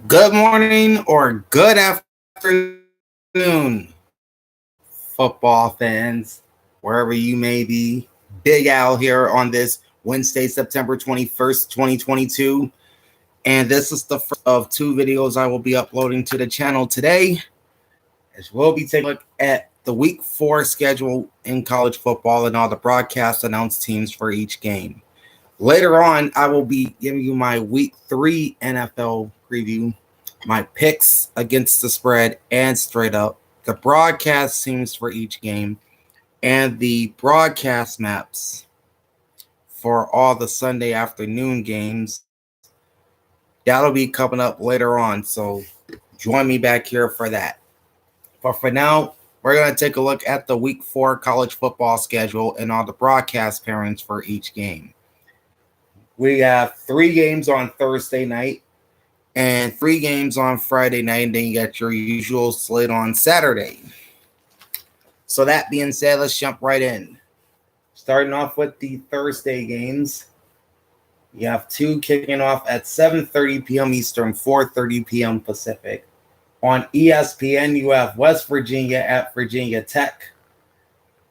Good morning or good afternoon, football fans, wherever you may be. Big Al here on this Wednesday, September 21st, 2022. And this is the first of two videos I will be uploading to the channel today, as we'll be taking a look at the week 4 schedule in college football and all the broadcast announced teams for each game. Later on, I will be giving you my week 3 NFL preview, my picks against the spread and straight up, the broadcast teams for each game, and the broadcast maps for all the Sunday afternoon games. That'll be coming up later on, so join me back here for that. But for now, we're going to take a look at the week 4 college football schedule and all the broadcast pairings for each game. We have 3 games on Thursday night and 3 games on Friday night, and then you got your usual slate on Saturday. So that being said, let's jump right in. Starting off with the Thursday games, you have 2 kicking off at 7:30 p.m. Eastern, 4:30 p.m. Pacific. On ESPN, you have West Virginia at Virginia Tech.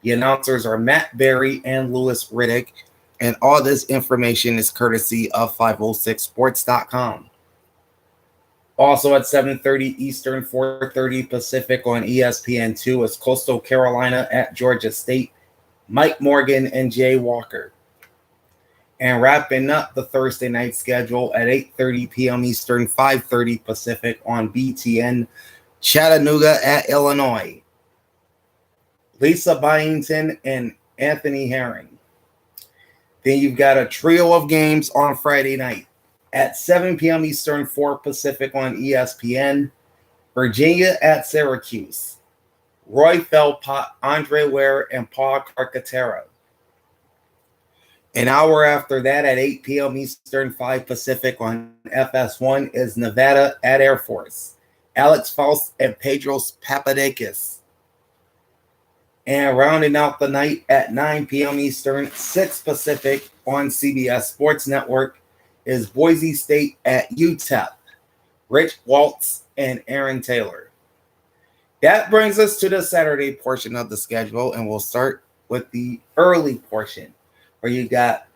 The announcers are Matt Berry and Louis Riddick, and all this information is courtesy of 506sports.com. Also at 7:30 Eastern, 4:30 Pacific on ESPN2 is Coastal Carolina at Georgia State, Mike Morgan and Jay Walker. And wrapping up the Thursday night schedule at 8:30 p.m. Eastern, 5:30 Pacific on BTN, Chattanooga at Illinois, Lisa Byington and Anthony Herring. Then you've got a trio of games on Friday night. At 7 p.m. Eastern, 4 Pacific on ESPN, Virginia at Syracuse, Roy Philpott, Andre Ware, and Paul Carcaterra. An hour after that, at 8 p.m. Eastern, 5 Pacific on FS1, is Nevada at Air Force, Alex Faust and Pedros Papadakis. And rounding out the night at 9 p.m. Eastern, 6 Pacific on CBS Sports Network, is Boise State at UTEP, Rich Waltz and Aaron Taylor. That brings us to the Saturday portion of the schedule, and we'll start with the early portion, where you got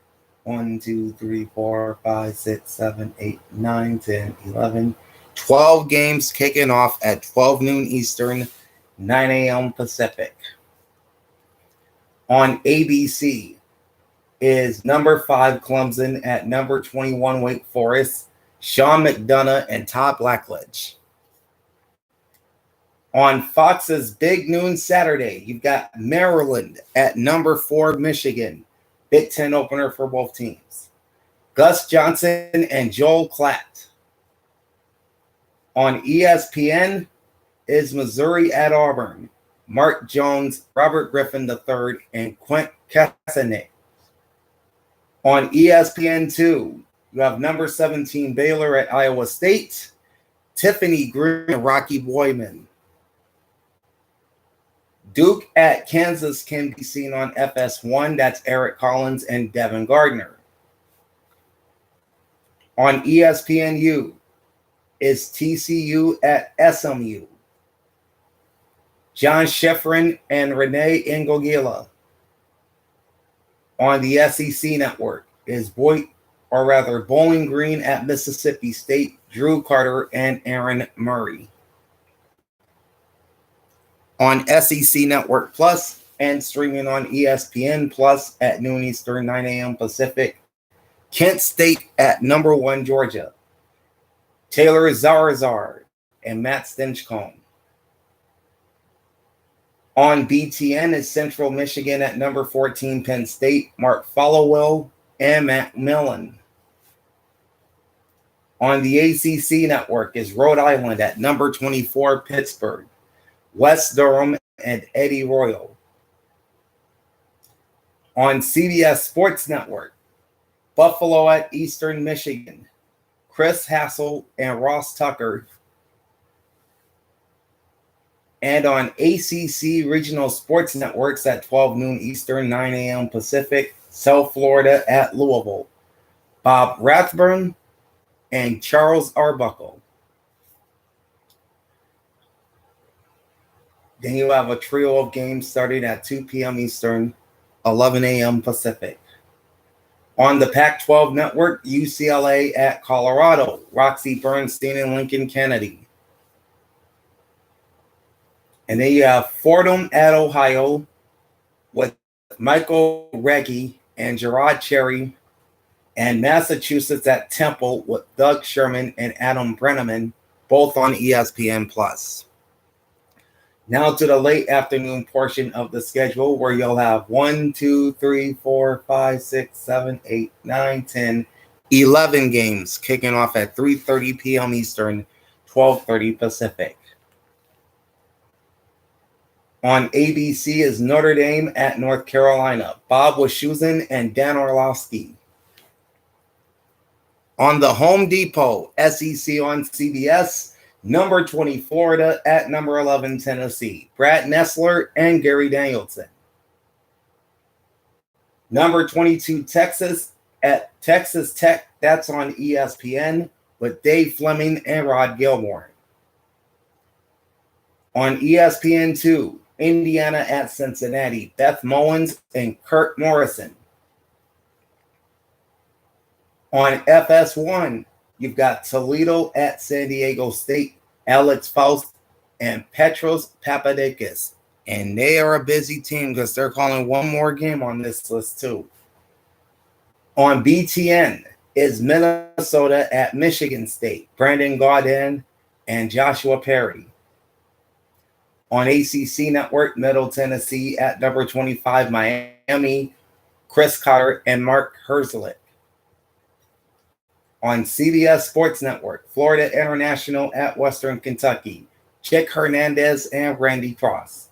1, 2, 3, 4, 5, 6, 7, 8, 9, 10, 11, 12 games kicking off at 12 noon Eastern, 9 a.m. Pacific. On ABC is number 5 Clemson at number 21 Wake Forest, Sean McDonough and Todd Blackledge. On Fox's Big Noon Saturday, you've got Maryland at number 4 Michigan, Big Ten opener for both teams, Gus Johnson and Joel Klatt. On ESPN is Missouri at Auburn, Mark Jones, Robert Griffin III, and Quint Cassinet. On ESPN2, you have number 17 Baylor at Iowa State, Tiffany Green and Rocky Boyman. Duke at Kansas can be seen on FS1. That's Eric Collins and Devin Gardner. On ESPNU is TCU at SMU, John Schifrin and Renee Ingogila. On the SEC network is Bowling Green at Mississippi State, Drew Carter and Aaron Murray. On SEC Network Plus and streaming on ESPN Plus at noon Eastern, 9 a.m. Pacific, Kent State at number 1 Georgia, Taylor Zarazar and Matt Stinchcomb. On BTN is Central Michigan at number 14 Penn State, Mark Followell and Matt Millen. On the ACC network is Rhode Island at number 24 Pittsburgh, Wes Durham and Eddie Royal. On CBS Sports Network, Buffalo at Eastern Michigan, Chris Hassel and Ross Tucker. And on ACC Regional Sports Networks at 12 noon Eastern, 9 a.m. Pacific, South Florida at Louisville, Bob Rathburn and Charles Arbuckle. Then you have a trio of games starting at 2 p.m. Eastern, 11 a.m. Pacific. On the Pac-12 network, UCLA at Colorado, Roxy Bernstein and Lincoln Kennedy. And then you have Fordham at Ohio with Michael Reggie and Gerard Cherry, and Massachusetts at Temple with Doug Sherman and Adam Brenneman, both on ESPN+. Now to the late afternoon portion of the schedule, where you'll have 1, 2, 3, 4, 5, 6, 7, 8, 9, 10, 11 games kicking off at 3:30 p.m. Eastern, 12:30 Pacific. On ABC is Notre Dame at North Carolina, Bob Wischusen and Dan Orlovsky. On the Home Depot, SEC on CBS, number 20 Florida at number 11 Tennessee, Brad Nessler and Gary Danielson. Number 22 Texas at Texas Tech, that's on ESPN, with Dave Fleming and Rod Gilmore. On ESPN2, Indiana at Cincinnati, Beth Mowins and Kurt Morrison. On FS1, you've got Toledo at San Diego State, Alex Faust and Petros Papadakis. And they are a busy team because they're calling one more game on this list too. On BTN is Minnesota at Michigan State, Brandon Gaudin and Joshua Perry. On ACC Network, Middle Tennessee at number 25 Miami, Chris Cotter and Mark Herzlich. On CBS Sports Network, Florida International at Western Kentucky, Chick Hernandez and Randy Cross.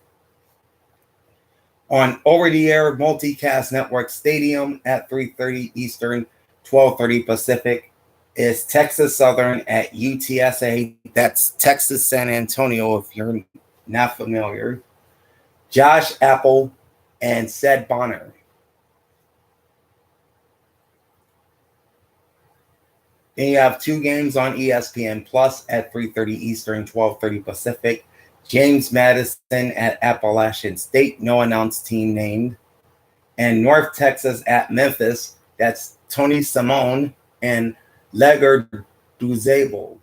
On over-the-air multicast network, Stadium at 3:30 Eastern, 12:30 Pacific, is Texas Southern at UTSA. That's Texas San Antonio, if you're not familiar. Josh Apple and Sed Bonner. Then you have two games on ESPN Plus at 3:30 Eastern, 12:30 Pacific. James Madison at Appalachian State, no announced team named. And North Texas at Memphis, that's Tony Simone and Legard Duzable.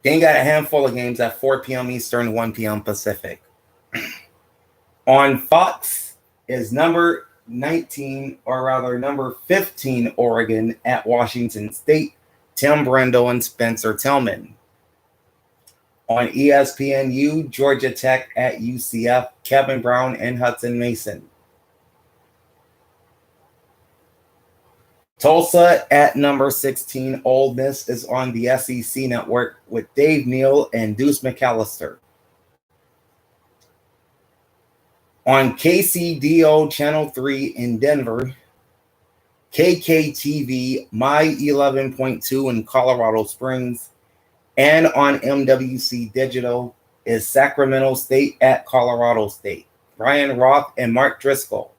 Then you got a handful of games at 4 p.m. Eastern, 1 p.m. Pacific. On Fox is number 19, or rather number 15, Oregon at Washington State, Tim Brindle and Spencer Tillman. On ESPNU, Georgia Tech at UCF, Kevin Brown and Hudson Mason. Tulsa at number 16, Ole Miss is on the SEC Network with Dave Neal and Deuce McAllister. On KCDO Channel 3 in Denver, KKTV My 11.2 in Colorado Springs, and on MWC Digital is Sacramento State at Colorado State, Brian Roth and Mark Driscoll.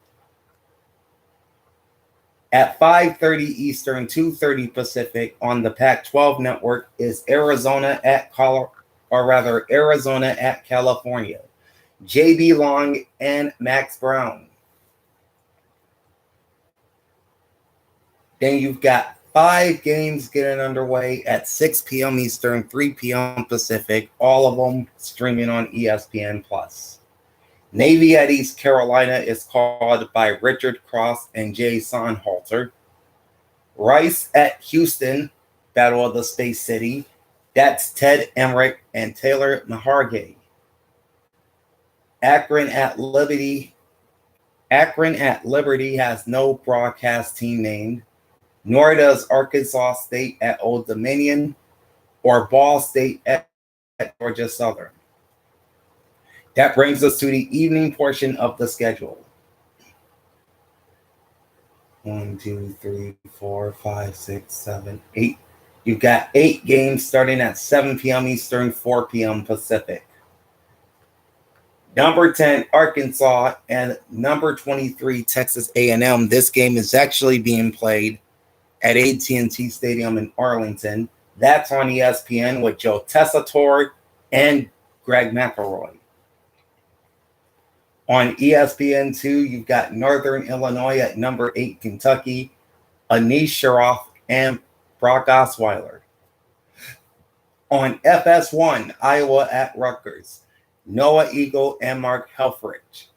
At 5:30 Eastern, 2:30 Pacific on the Pac-12 network is Arizona at Arizona at California, J.B. Long and Max Brown. Then you've got 5 games getting underway at 6 p.m. Eastern, 3 p.m. Pacific, all of them streaming on ESPN+. Navy at East Carolina is called by Richard Cross and Jay Sonhalter. Rice at Houston, Battle of the Space City, that's Ted Emmerich and Taylor Mahargay. Akron at Liberty has no broadcast team named, nor does Arkansas State at Old Dominion or Ball State at Georgia Southern. That brings us to the evening portion of the schedule. 1, 2, 3, 4, 5, 6, 7, 8. You've got 8 games starting at 7 p.m. Eastern, 4 p.m. Pacific. Number 10, Arkansas, and number 23, Texas A&M. This game is actually being played at AT&T Stadium in Arlington. That's on ESPN with Joe Tessitore and Greg McElroy. On ESPN2, you've got Northern Illinois at number 8, Kentucky, Anish Shroff and Brock Osweiler. On FS1, Iowa at Rutgers, Noah Eagle and Mark Helfrich.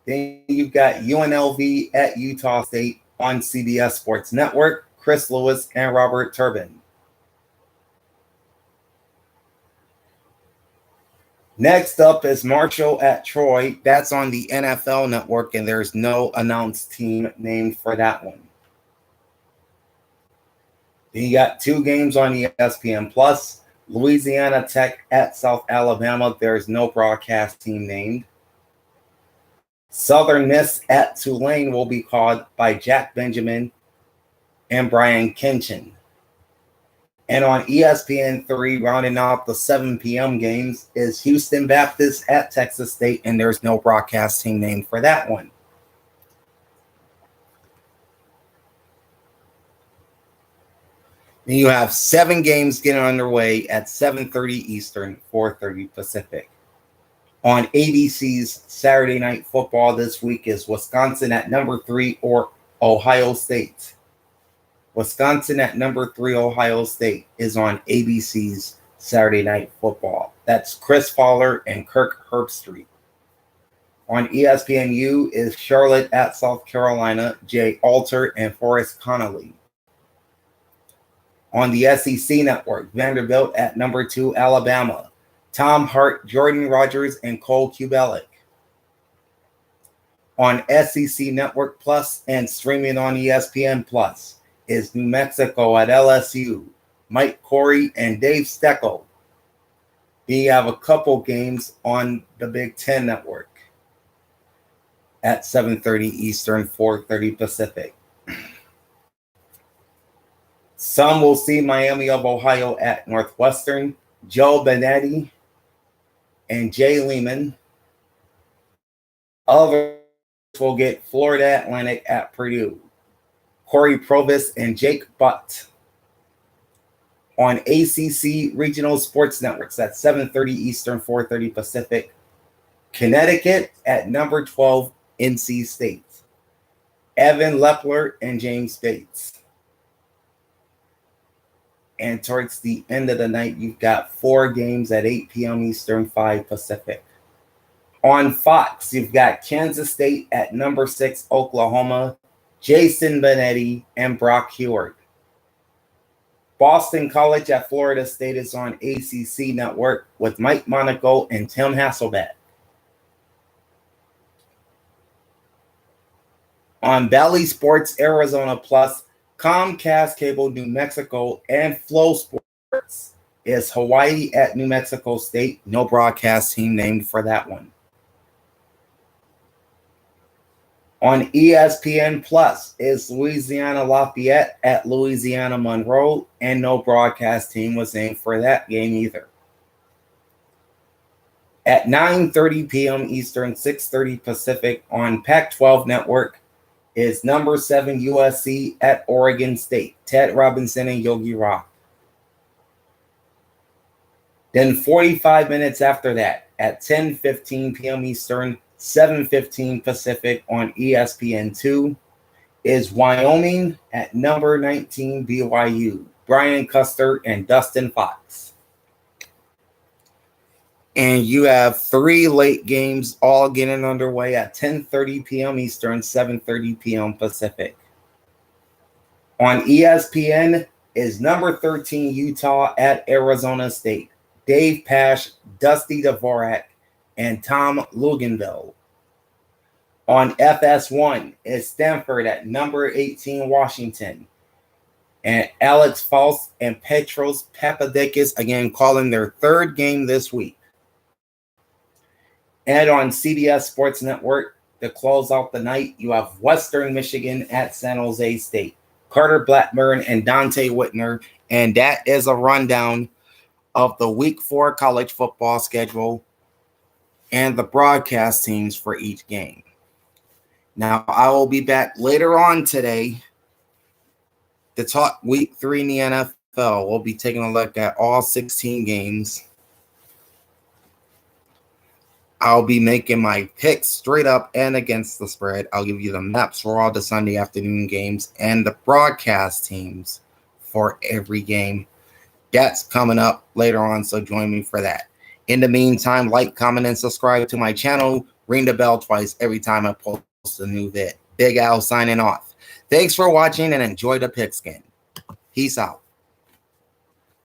Then you've got UNLV at Utah State on CBS Sports Network, Chris Lewis and Robert Turbin. Next up is Marshall at Troy. That's on the NFL Network, and there's no announced team named for that one. Then you got 2 games on ESPN Plus. Louisiana Tech at South Alabama. There's no broadcast team named. Southern Miss at Tulane will be called by Jack Benjamin and Brian Kinchin. And on ESPN3, rounding out the 7 p.m. games, is Houston Baptist at Texas State, and there's no broadcast team named for that one. Then you have 7 games getting underway at 7:30 Eastern, 4:30 Pacific. On ABC's Saturday Night Football this week is Wisconsin at number 3 or Ohio State. Wisconsin at number 3, Ohio State is on ABC's Saturday Night Football. That's Chris Fowler and Kirk Herbstreit. On ESPNU is Charlotte at South Carolina, Jay Alter and Forrest Connolly. On the SEC Network, Vanderbilt at number 2, Alabama, Tom Hart, Jordan Rogers, and Cole Kubelic. On SEC Network Plus and streaming on ESPN Plus is New Mexico at LSU, Mike Corey and Dave Steckel. We have a couple games on the Big Ten Network at 7:30 Eastern, 4:30 Pacific. Some will see Miami of Ohio at Northwestern, Joe Benetti and Jay Lehman. Others will get Florida Atlantic at Purdue, Corey Provis and Jake Butt. On ACC Regional Sports Networks at 7:30 Eastern, 4:30 Pacific, Connecticut at number 12, NC State, Evan Lepler and James Bates. And towards the end of the night, you've got 4 games at 8 p.m. Eastern, 5 Pacific. On Fox, you've got Kansas State at number 6, Oklahoma, Jason Benetti and Brock Heward. Boston College at Florida State is on ACC Network with Mike Monaco and Tim Hasselbeck. On Bally Sports Arizona Plus, Comcast Cable New Mexico, and Flow Sports is Hawaii at New Mexico State. No broadcast team named for that one. On ESPN Plus is Louisiana Lafayette at Louisiana Monroe, and no broadcast team was named for that game either. At 9:30 p.m. Eastern, 6:30 Pacific on Pac-12 Network is number 7 USC at Oregon State, Ted Robinson and Yogi Rock. Then 45 minutes after that, at 10:15 p.m. Eastern, 7:15 Pacific on ESPN2, is Wyoming at number 19 BYU, Brian Custer and Dustin Fox. And you have 3 late games all getting underway at 10:30 p.m. Eastern, 7:30 p.m. Pacific. On ESPN is number 13 Utah at Arizona State, Dave Pasch, Dusty Dvorak, and Tom Luginbill. On FS1 is Stanford at number 18 Washington, and Alex Faust and Petros Papadakis again calling their 3rd game this week. And on CBS Sports Network, to close out the night, you have Western Michigan at San Jose State, Carter Blackburn and Dante Whitner, and that is a rundown of the Week 4 college football schedule and the broadcast teams for each game. Now, I will be back later on today to talk Week 3 in the NFL. We'll be taking a look at all 16 games I'll be making my picks straight up and against the spread. I'll give you the maps for all the Sunday afternoon games and the broadcast teams for every game. That's coming up later on, so join me for that. In the meantime, like, comment, and subscribe to my channel. Ring the bell twice every time I post a new vid. Big Al signing off. Thanks for watching and enjoy the pigskin. Peace out.